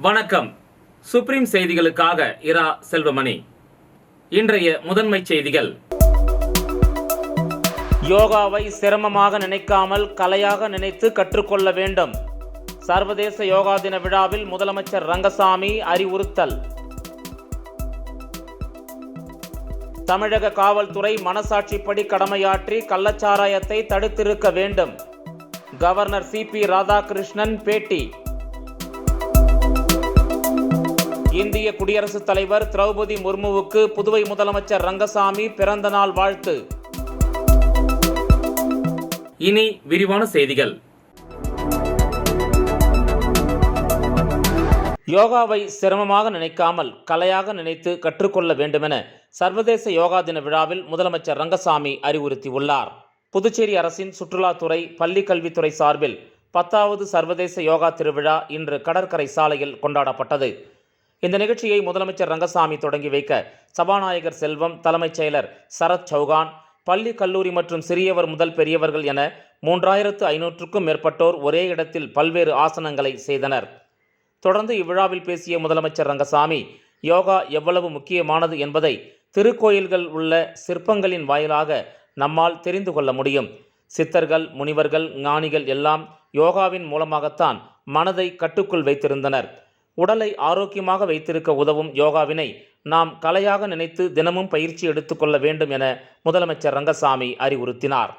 வணக்கம். சுப்ரீம் செய்திகளுக்காக இரா செல்வமணி. இன்றைய முதன்மை செய்திகள். யோகாவை சிரமமாக நினைக்காமல் கலையாக நினைத்து கற்றுக்கொள்ள வேண்டும். சர்வதேச யோகா தின விழாவில் முதலமைச்சர் ரங்கசாமி அறிவுறுத்தல். தமிழக காவல்துறை மனசாட்சிப்படி கடமையாற்றி கள்ளச்சாராயத்தை தடுத்திருக்க வேண்டும். Governor CP. ராதாகிருஷ்ணன் பேட்டி. இந்திய குடியரசுத் தலைவர் திரௌபதி முர்முவுக்கு புதுவை முதலமைச்சர் ரங்கசாமி பிறந்த நாள் வாழ்த்து. இனி விரிவான செய்திகள். யோகாவை சிரமமாக நினைக்காமல் கலையாக நினைத்து கற்றுக்கொள்ள வேண்டுமென சர்வதேச யோகா தின விழாவில் முதலமைச்சர் ரங்கசாமி அறிவுறுத்தியுள்ளார். புதுச்சேரி அரசின் சுற்றுலாத்துறை பள்ளி கல்வித்துறை சார்பில் 10வது சர்வதேச யோகா திருவிழா இன்று கடற்கரை சாலையில் கொண்டாடப்பட்டது. இந்த நிகழ்ச்சியை முதலமைச்சர் ரங்கசாமி தொடங்கி வைக்க சபாநாயகர் செல்வம், தலைமைச் செயலர் சரத் சௌகான், பள்ளி கல்லூரி மற்றும் சிறியவர் முதல் பெரியவர்கள் என 3500க்கும் மேற்பட்டோர் ஒரே இடத்தில் பல்வேறு ஆசனங்களை செய்தனர். தொடர்ந்து இவ்விழாவில் பேசிய முதலமைச்சர் ரங்கசாமி, யோகா எவ்வளவு முக்கியமானது என்பதை திருக்கோயில்கள் உள்ள சிற்பங்களின் வாயிலாக நம்மால் தெரிந்து கொள்ள முடியும். சித்தர்கள், முனிவர்கள், ஞானிகள் எல்லாம் யோகாவின் மூலமாகத்தான் மனதை கட்டுக்குள் வைத்திருந்தனர். உடலை ஆரோக்கியமாக வைத்திருக்க உதவும் யோகாவினை நாம் கலையாக நினைத்து தினமும் பயிற்சி எடுத்துக்கொள்ள வேண்டும் என முதலமைச்சர் ரங்கசாமி அறிவுறுத்தினார்.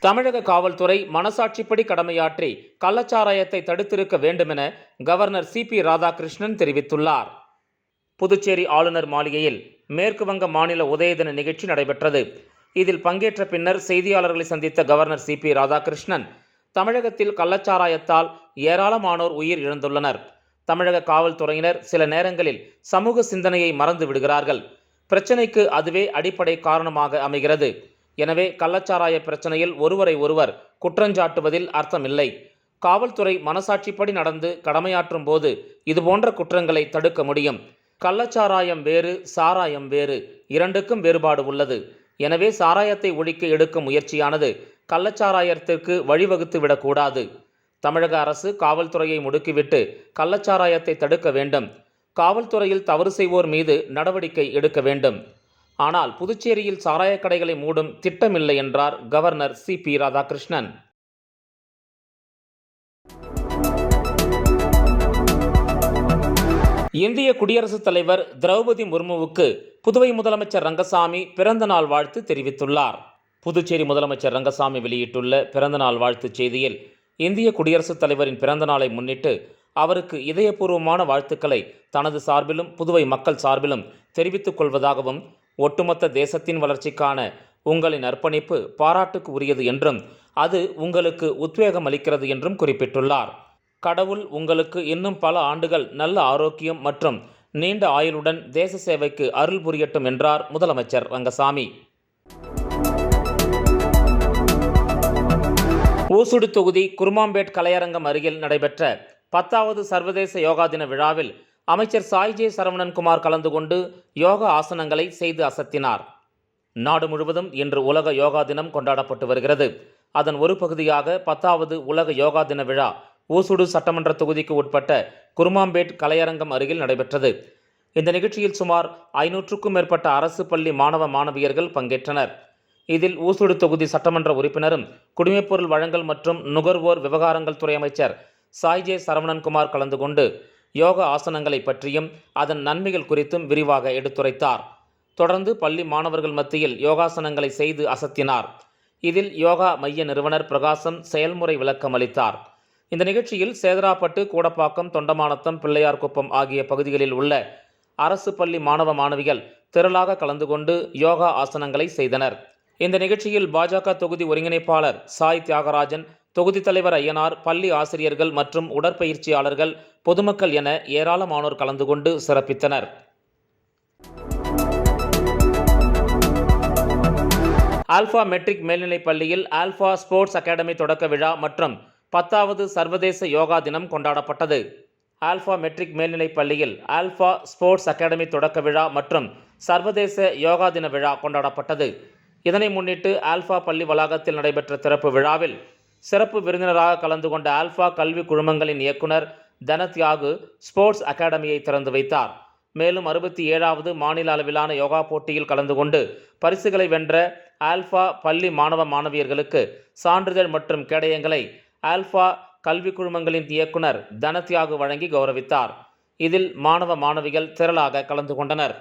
தமிழக காவல்துறை மனசாட்சிப்படி கடமையாற்றி கள்ளச்சாராயத்தை தடுத்திருக்க வேண்டுமென கவர்னர் சி.பி. ராதாகிருஷ்ணன் தெரிவித்துள்ளார். புதுச்சேரி ஆளுநர் மாளிகையில் மேற்கு வங்க மாநில உதயதின நிகழ்ச்சி நடைபெற்றது. இதில் பங்கேற்ற பின்னர் செய்தியாளர்களை சந்தித்த கவர்னர் சி.பி. ராதாகிருஷ்ணன், தமிழகத்தில் கள்ளச்சாராயத்தால் ஏராளமானோர் உயிர் இழந்துள்ளனர். தமிழக காவல்துறையினர் சில நேரங்களில் சமூக சிந்தனையை மறந்து விடுகிறார்கள். பிரச்சனைக்கு அதுவே அடிப்படை காரணமாக அமைகிறது. எனவே கள்ளச்சாராய பிரச்சனையில் ஒருவரை ஒருவர் குற்றஞ்சாட்டுவதில் அர்த்தமில்லை. காவல்துறை மனசாட்சிப்படி நடந்து கடமையாற்றும் போது இதுபோன்ற குற்றங்களை தடுக்க முடியும். கள்ளச்சாராயம் வேறு, சாராயம் வேறு, இரண்டுக்கும் வேறுபாடு உள்ளது. எனவே சாராயத்தை ஒழிக்க எடுக்கும் முயற்சியானது கள்ளச்சாராயத்திற்கு வழிவகுத்து விடக்கூடாது. தமிழக அரசு காவல்துறையை முடுக்கிவிட்டு கள்ளச்சாராயத்தை தடுக்க வேண்டும். காவல்துறையில் தவறு செய்வோர் மீது நடவடிக்கை எடுக்க வேண்டும். ஆனால் புதுச்சேரியில் சாராயக் கடைகளை மூடும் திட்டமில்லை என்றார் கவர்னர் சி.பி. ராதாகிருஷ்ணன். இந்திய குடியரசுத் தலைவர் திரௌபதி முர்முவுக்கு புதுவை முதலமைச்சர் ரங்கசாமி பிறந்த நாள் வாழ்த்து தெரிவித்துள்ளார். புதுச்சேரி முதலமைச்சர் ரங்கசாமி வெளியிட்டுள்ள பிறந்த நாள் வாழ்த்துச் செய்தியில், இந்திய குடியரசுத் தலைவரின் பிறந்த நாளை முன்னிட்டு அவருக்கு இதயபூர்வமான வாழ்த்துக்களை தனது சார்பிலும் புதுவை மக்கள் சார்பிலும் தெரிவித்துக் கொள்வதாகவும், ஒட்டுமொத்த தேசத்தின் வளர்ச்சிக்கான உங்களின் அர்ப்பணிப்பு பாராட்டுக்கு உரியது என்றும் அது உங்களுக்கு உத்வேகம் அளிக்கிறது என்றும் குறிப்பிட்டுள்ளார். கடவுள் உங்களுக்கு இன்னும் பல ஆண்டுகள் நல்ல ஆரோக்கியம் மற்றும் நீண்ட ஆயுளுடன் தேச சேவைக்கு அருள் புரியட்டும் என்றார் முதலமைச்சர் ரங்கசாமி. ஊசுடு தொகுதி குருமாம்பேட் கலையரங்கம் அருகில் நடைபெற்ற 10வது சர்வதேச யோகா தின விழாவில் அமைச்சர் சாய் ஜே சரவணன்குமார் கலந்து கொண்டு யோகா ஆசனங்களை செய்து அசத்தினார். நாடு முழுவதும் இன்று உலக யோகா தினம் கொண்டாடப்பட்டு வருகிறது. அதன் ஒரு பகுதியாக 10வது உலக யோகா தின விழா ஊசுடு சட்டமன்ற தொகுதிக்கு உட்பட்ட குருமாம்பேட் கலையரங்கம் அருகில் நடைபெற்றது. இந்த நிகழ்ச்சியில் சுமார் 500க்கும் மேற்பட்ட அரசு பள்ளி மாணவ மாணவியர்கள் பங்கேற்றனர். இதில் ஊசுடு தொகுதி சட்டமன்ற உறுப்பினரும் குடிமைப்பொருள் வழங்கல் மற்றும் நுகர்வோர் விவகாரங்கள் துறை அமைச்சர் சாய்ஜே சரவணன்குமார் கலந்து கொண்டு யோகா ஆசனங்களை பற்றியும் அதன் நன்மைகள் குறித்தும் விரிவாக எடுத்துரைத்தார். தொடர்ந்து பள்ளி மாணவர்கள் மத்தியில் யோகாசனங்களை செய்து அசத்தினார். இதில் யோகா மைய நிறுவனர் பிரகாசம் செயல்முறை விளக்கம் அளித்தார். இந்த நிகழ்ச்சியில் சேதராப்பட்டு, கூடப்பாக்கம், தொண்டமானத்தம், பிள்ளையார்குப்பம் ஆகிய பகுதிகளில் உள்ள அரசு பள்ளி மாணவ மாணவிகள் திரளாக கலந்து கொண்டு யோகா ஆசனங்களை செய்தனர். இந்த நிகழ்ச்சியில் பாஜக தொகுதி ஒருங்கிணைப்பாளர் சாய் தியாகராஜன், தொகுதி தலைவர் ஐயனார், பள்ளி ஆசிரியர்கள் மற்றும் உடற்பயிற்சியாளர்கள், பொதுமக்கள் என ஏராளமானோர் கலந்து கொண்டு சிறப்பித்தனர். ஆல்பா மெட்ரிக் மேல்நிலைப் பள்ளியில் ஆல்பா ஸ்போர்ட்ஸ் அகாடமி தொடக்க விழா மற்றும் 10வது சர்வதேச யோகா தினம் கொண்டாடப்பட்டது. ஆல்பா மெட்ரிக் மேல்நிலைப் பள்ளியில் ஆல்பா ஸ்போர்ட்ஸ் அகாடமி தொடக்க விழா மற்றும் சர்வதேச யோகா தின விழா கொண்டாடப்பட்டது. இதனை முன்னிட்டு ஆல்பா பள்ளி வளாகத்தில் நடைபெற்ற திறப்பு விழாவில் சிறப்பு விருந்தினராக கலந்து கொண்ட ஆல்பா கல்வி குழுமங்களின் இயக்குனர் தனத்யாகு ஸ்போர்ட்ஸ் அகாடமியை திறந்து வைத்தார். மேலும் 67வது மாநில அளவிலான யோகா போட்டியில் கலந்து கொண்டு பரிசுகளை வென்ற ஆல்பா பள்ளி மாணவ மாணவியர்களுக்கு சான்றிதழ் மற்றும் கேடயங்களை ஆல்பா கல்வி குழுமங்களின் இயக்குனர் தனத்யாகு வழங்கி கௌரவித்தார். இதில் மாணவ மாணவிகள் திரளாக கலந்து கொண்டனர்.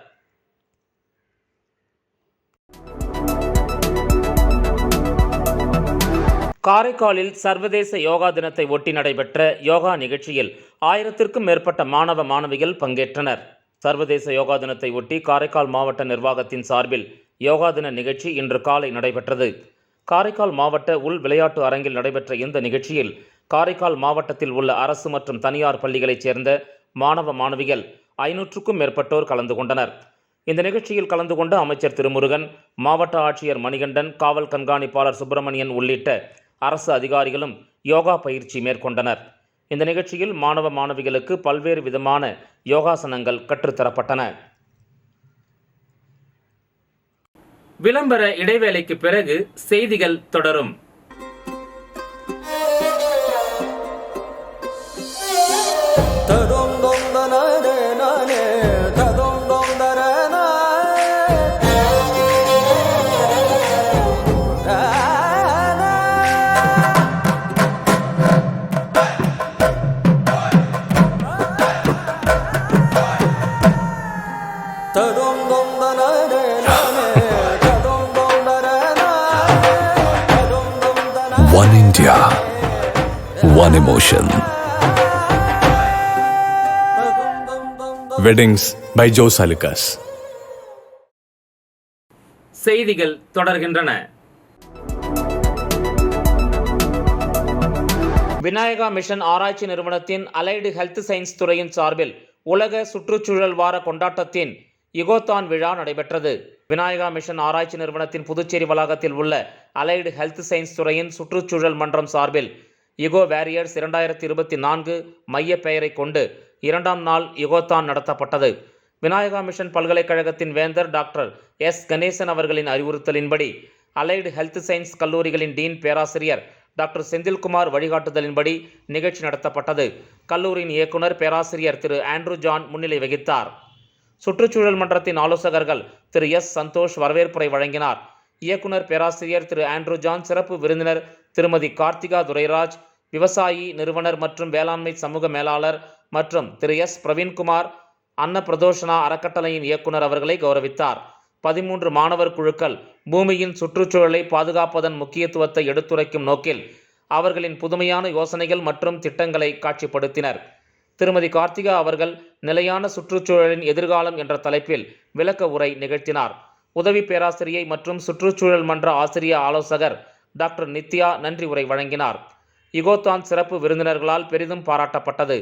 காரைக்காலில் சர்வதேச யோகா தினத்தை ஒட்டி நடைபெற்ற யோகா நிகழ்ச்சியில் 1000க்கும் மேற்பட்ட மாணவ மாணவிகள் பங்கேற்றனர். சர்வதேச யோகா தினத்தை ஒட்டி காரைக்கால் மாவட்ட நிர்வாகத்தின் சார்பில் யோகா தின நிகழ்ச்சி இன்று காலை நடைபெற்றது. காரைக்கால் மாவட்ட உள் விளையாட்டு அரங்கில் நடைபெற்ற இந்த நிகழ்ச்சியில் காரைக்கால் மாவட்டத்தில் உள்ள அரசு மற்றும் தனியார் பள்ளிகளைச் சேர்ந்த மாணவ மாணவிகள் 500க்கும் மேற்பட்டோர் கலந்து கொண்டனர். இந்த நிகழ்ச்சியில் கலந்து கொண்ட அமைச்சர் திருமுருகன், மாவட்ட ஆட்சியர் மணிகண்டன், காவல் கண்காணிப்பாளர் சுப்பிரமணியன் உள்ளிட்ட அரசு அதிகாரிகளும் யோகா பயிற்சி மேற்கொண்டனர். இந்த நிகழ்ச்சியில் மாணவ மாணவிகளுக்கு பல்வேறு விதமான யோகாசனங்கள் கற்றுத்தரப்பட்டன. விளம்பர இடைவேளைக்கு பிறகு செய்திகள் தொடரும். One India, one emotion. Weddings by Jose Alucas. செய்திகள் தொடர்கின்றன. விநாயகா மிஷன் ஆராய்ச்சி நிறுவனத்தின் அலைடு ஹெல்த் சயின்ஸ் துறையின் சார்பில் உலக சுற்றுச்சூழல் வார கொண்டாட்டத்தின் இகோதான் விழா நடைபெற்றது. விநாயகா மிஷன் ஆராய்ச்சி நிறுவனத்தின் புதுச்சேரி வளாகத்தில் உள்ள அலைடு ஹெல்த் சயின்ஸ் துறையின் சுற்றுச்சூழல் மன்றம் சார்பில் இகோ வேரியர்ஸ் 2024 மைய பெயரை கொண்டு 2ஆம் நாள் இகோதான் நடத்தப்பட்டது. விநாயகா மிஷன் பல்கலைக்கழகத்தின் வேந்தர் டாக்டர் எஸ் கணேசன் அவர்களின் அறிவுறுத்தலின்படி அலைடு ஹெல்த் சயின்ஸ் கல்லூரிகளின் டீன் பேராசிரியர் டாக்டர் செந்தில்குமார் வழிகாட்டுதலின்படி நிகழ்ச்சி நடத்தப்பட்டது. கல்லூரியின் இயக்குனர் பேராசிரியர் திரு ஆண்ட்ரூ ஜான் முன்னிலை வகித்தார். சுற்றுச்சூழல் மன்றத்தின் ஆலோசகர்கள் திரு எஸ் சந்தோஷ் வரவேற்புரை வழங்கினார். இயக்குனர் பேராசிரியர் திரு ஆண்ட்ரூ ஜான், சிறப்பு விருந்தினர் திருமதி கார்த்திகா துரைராஜ், விவசாயி நிறுவனர் மற்றும் வேளாண்மை சமூக மேலாளர் மற்றும் திரு எஸ் பிரவீன்குமார், அன்னப்பிரதோஷனா அறக்கட்டளையின் இயக்குனர் அவர்களை கௌரவித்தார். 13 மாணவர் குழுக்கள் பூமியின் சுற்றுச்சூழலை பாதுகாப்பதன் முக்கியத்துவத்தை எடுத்துரைக்கும் நோக்கில் அவர்களின் புதுமையான யோசனைகள் மற்றும் திட்டங்களை காட்சிப்படுத்தினர். திருமதி கார்த்திகா அவர்கள் நிலையான சுற்றுச்சூழலின் எதிர்காலம் என்ற தலைப்பில் விளக்க உரை நிகழ்த்தினார். உதவி பேராசிரியை மற்றும் சுற்றுச்சூழல் மன்ற ஆசிரிய ஆலோசகர் டாக்டர் நித்யா நன்றி உரை வழங்கினார். இகோதான் சிறப்பு விருந்தினர்களால் பெரிதும் பாராட்டப்பட்டது.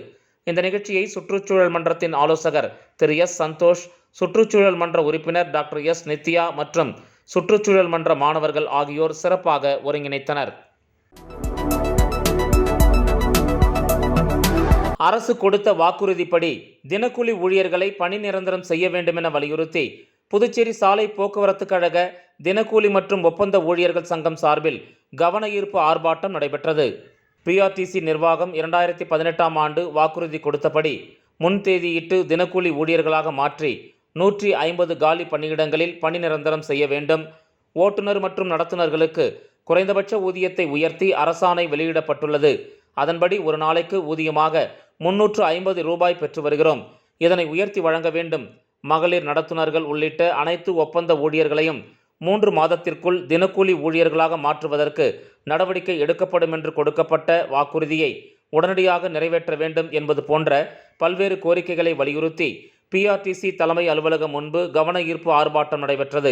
இந்த நிகழ்ச்சியை சுற்றுச்சூழல் மன்றத்தின் ஆலோசகர் திரு எஸ் சந்தோஷ், சுற்றுச்சூழல் மன்ற உறுப்பினர் டாக்டர் எஸ் நித்யா மற்றும் சுற்றுச்சூழல் மன்ற மாணவர்கள் ஆகியோர் சிறப்பாக ஒருங்கிணைத்தனர். அரசு கொடுத்த வாக்குறுதிப்படி தினக்கூலி ஊழியர்களை பணி நிரந்தரம் செய்ய வேண்டுமென வலியுறுத்தி புதுச்சேரி சாலை போக்குவரத்து கழக தினக்கூலி மற்றும் ஒப்பந்த ஊழியர்கள் சங்கம் சார்பில் கவன ஈர்ப்பு ஆர்ப்பாட்டம் நடைபெற்றது. பிஆர்டிசி நிர்வாகம் 2018ஆம் ஆண்டு வாக்குறுதி கொடுத்தபடி முன்தேதியிட்டு தினக்கூலி ஊழியர்களாக மாற்றி 150 காலி பணியிடங்களில் பணி நிரந்தரம் செய்ய வேண்டும். ஓட்டுநர் மற்றும் நடத்துனர்களுக்கு குறைந்தபட்ச ஊதியத்தை உயர்த்தி அரசாணை வெளியிடப்பட்டுள்ளது. அதன்படி ஒரு நாளைக்கு ஊதியமாக 350 ரூபாய் பெற்று வருகிறோம். இதனை உயர்த்தி வழங்க வேண்டும். மகளிர் நடத்துனர்கள் உள்ளிட்ட அனைத்து ஒப்பந்த ஊழியர்களையும் 3 மாதத்திற்குள் தினக்கூலி ஊழியர்களாக மாற்றுவதற்கு நடவடிக்கை எடுக்கப்படும் என்று கொடுக்கப்பட்ட வாக்குறுதியை உடனடியாக நிறைவேற்ற வேண்டும் என்பது போன்ற பல்வேறு கோரிக்கைகளை வலியுறுத்தி பிஆர்டிசி தலைமை அலுவலகம் முன்பு கவன ஈர்ப்பு ஆர்ப்பாட்டம் நடைபெற்றது.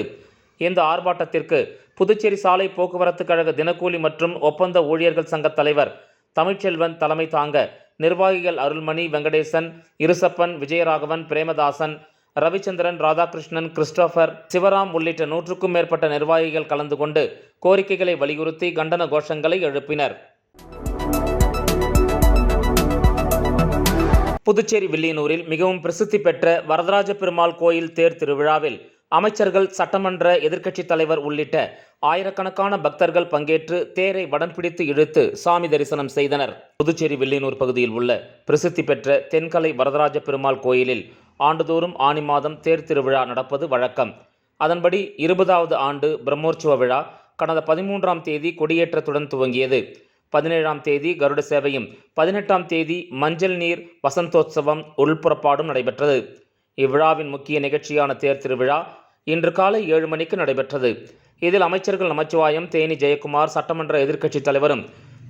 இந்த ஆர்ப்பாட்டத்திற்கு புதுச்சேரி சாலை போக்குவரத்து கழக தினக்கூலி மற்றும் ஒப்பந்த ஊழியர்கள் சங்க தலைவர் தமிழ்ச்செல்வன் தலைமை தாங்க நிர்வாகிகள் அருள்மணி, வெங்கடேசன், இருசப்பன், விஜயராகவன், பிரேமதாசன், ரவிச்சந்திரன், ராதாகிருஷ்ணன், கிறிஸ்டோபர், சிவராம் உள்ளிட்ட 100க்கும் மேற்பட்ட நிர்வாகிகள் கலந்து கொண்டு கோரிக்கைகளை வலியுறுத்தி கண்டன கோஷங்களை எழுப்பினர். புதுச்சேரி வில்லியனூரில் மிகவும் பிரசித்தி பெற்ற வரதராஜ பெருமாள் கோயில் தேர் திருவிழாவில் அமைச்சர்கள், சட்டமன்ற எதிர்க்கட்சித் தலைவர் உள்ளிட்ட ஆயிரக்கணக்கான பக்தர்கள் பங்கேற்று தேரை வடம் பிடித்து இழுத்து சாமி தரிசனம் செய்தனர். புதுச்சேரி வில்லியனூர் பகுதியில் உள்ள பிரசித்தி பெற்ற தென்கலை வரதராஜ பெருமாள் கோயிலில் ஆண்டுதோறும் ஆனி மாதம் தேர் திருவிழா நடப்பது வழக்கம். அதன்படி 20வது ஆண்டு பிரம்மோற்சவ விழா கடந்த 13ஆம் தேதி கொடியேற்றத்துடன் துவங்கியது. 17ஆம் தேதி கருட சேவையும் 18ஆம் தேதி மஞ்சள் நீர் வசந்தோத்சவம் உள்புறப்பாடும் நடைபெற்றது. இவ்விழாவின் முக்கிய நிகழ்ச்சியான தேர் திருவிழா இன்று காலை 7 மணிக்கு நடைபெற்றது. இதில் அமைச்சர்கள் நமச்சிவாயம், தேனி ஜெயக்குமார், சட்டமன்ற எதிர்க்கட்சித் தலைவரும்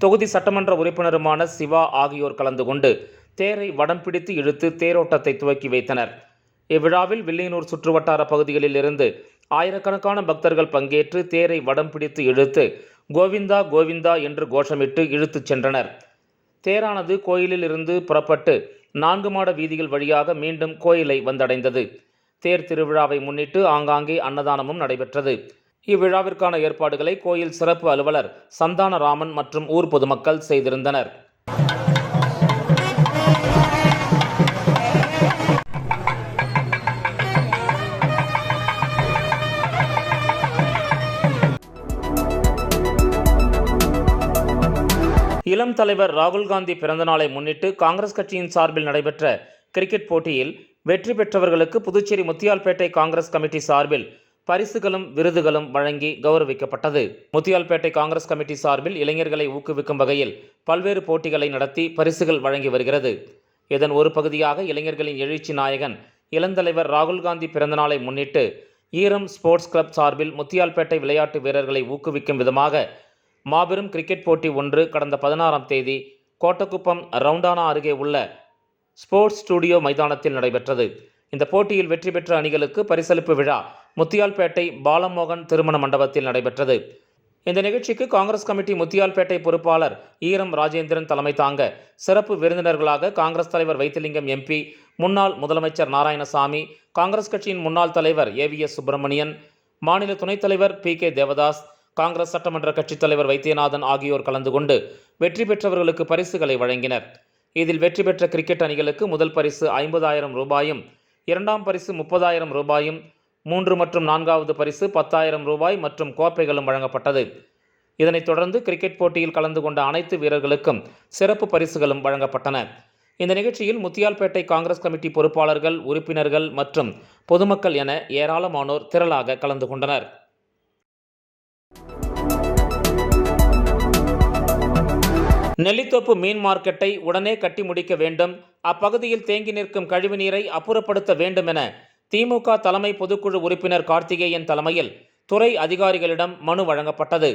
தொகுதி சட்டமன்ற உறுப்பினருமான சிவா ஆகியோர் கலந்து கொண்டு தேரை வடம் பிடித்து இழுத்து தேரோட்டத்தை துவக்கி வைத்தனர். இவ்விழாவில் வில்லியனூர் சுற்றுவட்டார பகுதிகளில் இருந்து ஆயிரக்கணக்கான பக்தர்கள் பங்கேற்று தேரை வடம் பிடித்து இழுத்து கோவிந்தா கோவிந்தா என்று கோஷமிட்டு இழுத்துச் சென்றனர். தேரானது கோயிலில் இருந்து புறப்பட்டு 4 மாட வீதிகள் வழியாக மீண்டும் கோயிலை வந்தடைந்தது. தேர் திருவிழாவை முன்னிட்டு ஆங்காங்கே அன்னதானமும் நடைபெற்றது. இவ்விழாவிற்கான ஏற்பாடுகளை கோயில் சிறப்பு அலுவலர் சந்தானராமன் மற்றும் ஊர் பொதுமக்கள் செய்திருந்தனர். இளம் தலைவர் ராகுல் காந்தி பிறந்தநாளை முன்னிட்டு காங்கிரஸ் கட்சியின் சார்பில் நடைபெற்ற கிரிக்கெட் போட்டியில் வெற்றி பெற்றவர்களுக்கு புதுச்சேரி முத்தியால்பேட்டை காங்கிரஸ் கமிட்டி சார்பில் பரிசுகளும் விருதுகளும் வழங்கி கௌரவிக்கப்பட்டது. முத்தியால்பேட்டை காங்கிரஸ் கமிட்டி சார்பில் இளைஞர்களை ஊக்குவிக்கும் வகையில் பல்வேறு போட்டிகளை நடத்தி பரிசுகள் வழங்கி வருகிறது. இதன் ஒரு பகுதியாக இளைஞர்களின் எழுச்சி நாயகன் இளந்தலைவர் ராகுல் காந்தி பிறந்தநாளை முன்னிட்டு ஈரம் ஸ்போர்ட்ஸ் கிளப் சார்பில் முத்தியால்பேட்டை விளையாட்டு வீரர்களை ஊக்குவிக்கும் விதமாக மாபெரும் கிரிக்கெட் போட்டி ஒன்று கடந்த 16ஆம் தேதி கோட்டக்குப்பம் ரவுண்டானா அருகே உள்ள ஸ்போர்ட்ஸ் ஸ்டுடியோ மைதானத்தில் நடைபெற்றது. இந்த போட்டியில் வெற்றி பெற்ற அணிகளுக்கு பரிசளிப்பு விழா முத்தியால்பேட்டை பாலமோகன் திருமண மண்டபத்தில் நடைபெற்றது. இந்த நிகழ்ச்சிக்கு காங்கிரஸ் கமிட்டி முத்தியால்பேட்டை பொறுப்பாளர் ஈரம் ராஜேந்திரன் தலைமை தாங்க சிறப்பு விருந்தினர்களாக காங்கிரஸ் தலைவர் வைத்திலிங்கம் எம்பி, முன்னாள் முதலமைச்சர் நாராயணசாமி, காங்கிரஸ் கட்சியின் முன்னாள் தலைவர் ஏவிஎஸ் சுப்பிரமணியன், மாநில துணைத் தலைவர் PK தேவதாஸ், காங்கிரஸ் சட்டமன்ற கட்சித் தலைவர் வைத்தியநாதன் ஆகியோர் கலந்து கொண்டு வெற்றி பெற்றவர்களுக்கு பரிசுகளை வழங்கினர். இதில் வெற்றி பெற்ற கிரிக்கெட் அணிகளுக்கு முதல் பரிசு 50,000 ரூபாயும், 2ஆம் பரிசு 30,000 ரூபாயும், 3 மற்றும் 4வது பரிசு 10,000 ரூபாய் மற்றும் கோப்பைகளும் வழங்கப்பட்டது. இதனைத் தொடர்ந்து கிரிக்கெட் போட்டியில் கலந்து கொண்ட அனைத்து வீரர்களுக்கும் சிறப்பு பரிசுகளும் வழங்கப்பட்டன. இந்த நிகழ்ச்சியில் முத்தியால்பேட்டை காங்கிரஸ் கமிட்டி பொறுப்பாளர்கள், உறுப்பினர்கள் மற்றும் பொதுமக்கள் என ஏராளமானோர் திரளாக கலந்து கொண்டனர். நெல்லித்தோப்பு மீன் மார்க்கெட்டை உடனே கட்டி முடிக்க வேண்டும், அப்பகுதியில் தேங்கி நிற்கும் கழிவு நீரை அப்புறப்படுத்த வேண்டும் என திமுக தலைமை பொதுக்குழு உறுப்பினர் கார்த்திகேயன் தலைமையில் துறை அதிகாரிகளிடம் மனு வழங்கப்பட்டது.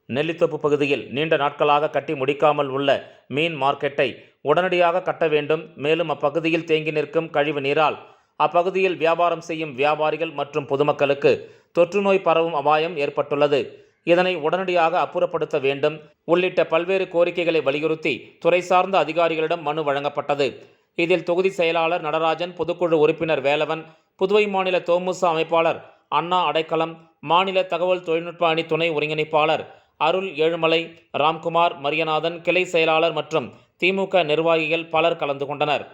நெல்லித்தோப்பு பகுதியில் நீண்ட நாட்களாக கட்டி முடிக்காமல் உள்ள மீன் மார்க்கெட்டை உடனடியாக கட்ட வேண்டும். மேலும் அப்பகுதியில் தேங்கி நிற்கும் கழிவு நீரால் அப்பகுதியில் வியாபாரம் செய்யும் வியாபாரிகள் மற்றும் பொதுமக்களுக்கு தொற்று நோய் பரவும் அபாயம் ஏற்பட்டுள்ளது. இதனை உடனடியாக அப்புறப்படுத்த வேண்டும் உள்ளிட்ட பல்வேறு கோரிக்கைகளை வலியுறுத்தி துறை சார்ந்த அதிகாரிகளிடம் மனு வழங்கப்பட்டது. இதில் தொகுதி செயலாளர் நடராஜன், பொதுக்குழு உறுப்பினர் வேலவன், புதுவை மாநில தோமுச அமைப்பாளர் அண்ணா அடைக்கலம், மாநில தகவல் தொழில்நுட்ப அணி துணை ஒருங்கிணைப்பாளர் அருள் ஏழுமலை, ராம்குமார், மரியநாதன், கிளை செயலாளர் மற்றும் திமுக நிர்வாகிகள் பலர் கலந்து கொண்டனர்.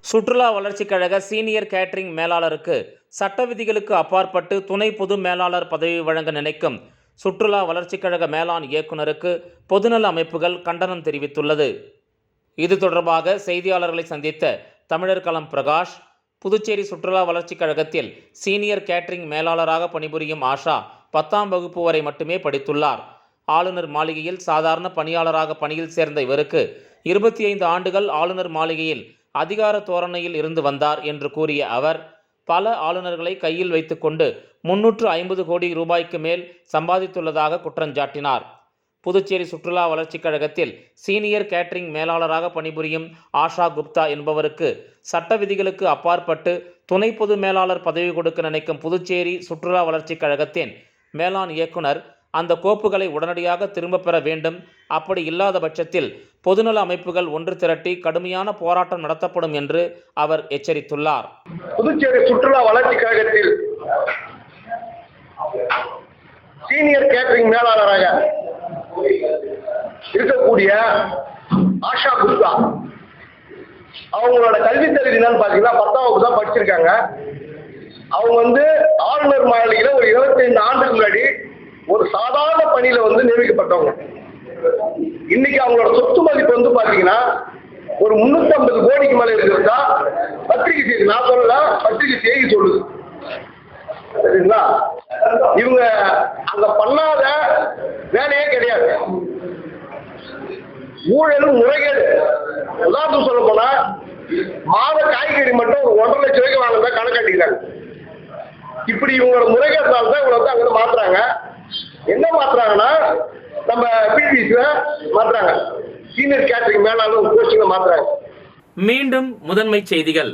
சுற்றுலா வளர்ச்சிக் கழக சீனியர் கேட்டரிங் மேலாளருக்கு சட்ட விதிகளுக்கு அப்பாற்பட்டு துணை பொது மேலாளர் பதவி வழங்க நினைக்கும் சுற்றுலா வளர்ச்சிக் கழக மேலாண் இயக்குநருக்கு பொதுநல அமைப்புகள் கண்டனம் தெரிவித்துள்ளது. இது தொடர்பாக செய்தியாளர்களை சந்தித்த தமிழர் களம் பிரகாஷ், புதுச்சேரி சுற்றுலா வளர்ச்சிக் கழகத்தில் சீனியர் கேட்டரிங் மேலாளராக பணிபுரியும் ஆஷா 10ஆம் வகுப்பு வரை மட்டுமே படித்துள்ளார். ஆளுநர் மாளிகையில் சாதாரண பணியாளராக பணியில் சேர்ந்த இவருக்கு 25 ஆண்டுகள் ஆளுநர் மாளிகையில் அதிகார தோரணையில் இருந்து வந்தார் என்று கூறிய அவர், பல ஆளுநர்களை கையில் வைத்துக்கொண்டு 350 கோடி ரூபாய்க்கு மேல் சம்பாதித்துள்ளதாக குற்றஞ்சாட்டினார். புதுச்சேரி சுற்றுலா வளர்ச்சிக் கழகத்தில் சீனியர் கேட்டரிங் மேலாளராக பணிபுரியும் ஆஷா குப்தா என்பவருக்கு சட்ட விதிகளுக்கு அப்பாற்பட்டு துணை பொது மேலாளர் பதவி கொடுக்க நினைக்கும் புதுச்சேரி சுற்றுலா வளர்ச்சிக் கழகத்தின் மேலாண் இயக்குனர் அந்த கோப்புகளை உடனடியாக திரும்பப் பெற வேண்டும். அப்படி இல்லாத பட்சத்தில் பொதுநல அமைப்புகள் ஒன்று திரட்டி கடுமையான போராட்டம் நடத்தப்படும் என்று அவர் எச்சரித்துள்ளார். புதுச்சேரி சுற்றுலா வளர்ச்சிக் கழகத்தில் சீனியர் கேட்டரிங் மேலாளராக இருக்கக்கூடிய ஆஷா குப்தா அவங்களோட கல்வி தகுதி என்னன்னு பாத்தீங்கன்னா 10ஆம் வகுப்பு தான் படிச்சிருக்காங்க. அவங்க ஆளுநர் மாளிகையில ஒரு 25 ஆண்டுக்கு முன்னாடி ஒரு சாதாரண பணியில நியமிக்கப்பட்டவங்க. இன்னைக்கு அவங்களோட சொத்து மதிப்பு பாத்தீங்கன்னா ஒரு 350 கோடிக்கு மேல இருக்கிறதா பத்திரிகை செய்தி, நான் சொல்லல, பத்திரிகை செய்தி சொல்லுது. சரிங்களா? இவங்க அங்க பண்ணாத வேலையே கிடையாது. ஊழல் முறைகேடு. உதாரணம் சொல்ல போனா மாத காய்கறி மட்டும் ஒரு 1.5 லட்சம் ரூபாய்க்கு வாங்க கணக்காட்டிக்கிறாங்க. இப்படி இவங்களோட முறைகேட்டால் தான் இவங்களை அங்க மாத்துறாங்க. என்ன மாத்துறாங்கன்னா நம்ம பிடிசில மாத்துறாங்க, சீனியர் கேட்டரிங் மேலாளர் போஸ்டிங்ல மாத்துறாங்க. மீண்டும் முதன்மை செய்திகள்.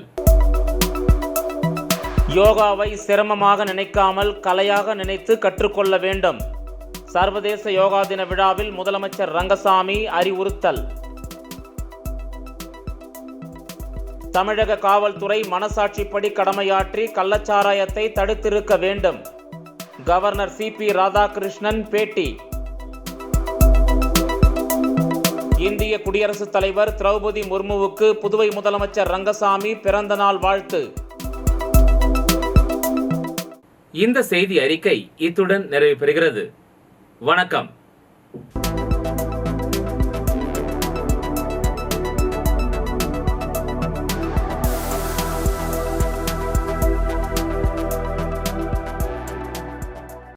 யோகாவை சிரமமாக நினைக்காமல் கலையாக நினைத்து கற்றுக்கொள்ள வேண்டும். சர்வதேச யோகா தின விழாவில் முதலமைச்சர் ரங்கசாமி அறிவுறுத்தல். தமிழக காவல்துறை மனசாட்சிப்படி கடமையாற்றி கள்ளச்சாராயத்தை தடுத்திருக்க வேண்டும். கவர்னர் சிபி ராதாகிருஷ்ணன் பேட்டி. இந்திய குடியரசுத் தலைவர் திரௌபதி முர்முவுக்கு புதுவை முதலமைச்சர் ரங்கசாமி பிறந்த நாள் வாழ்த்து. இந்த செய்தி அறிக்கை இத்துடன் நிறைவு பெறுகிறது. வணக்கம்.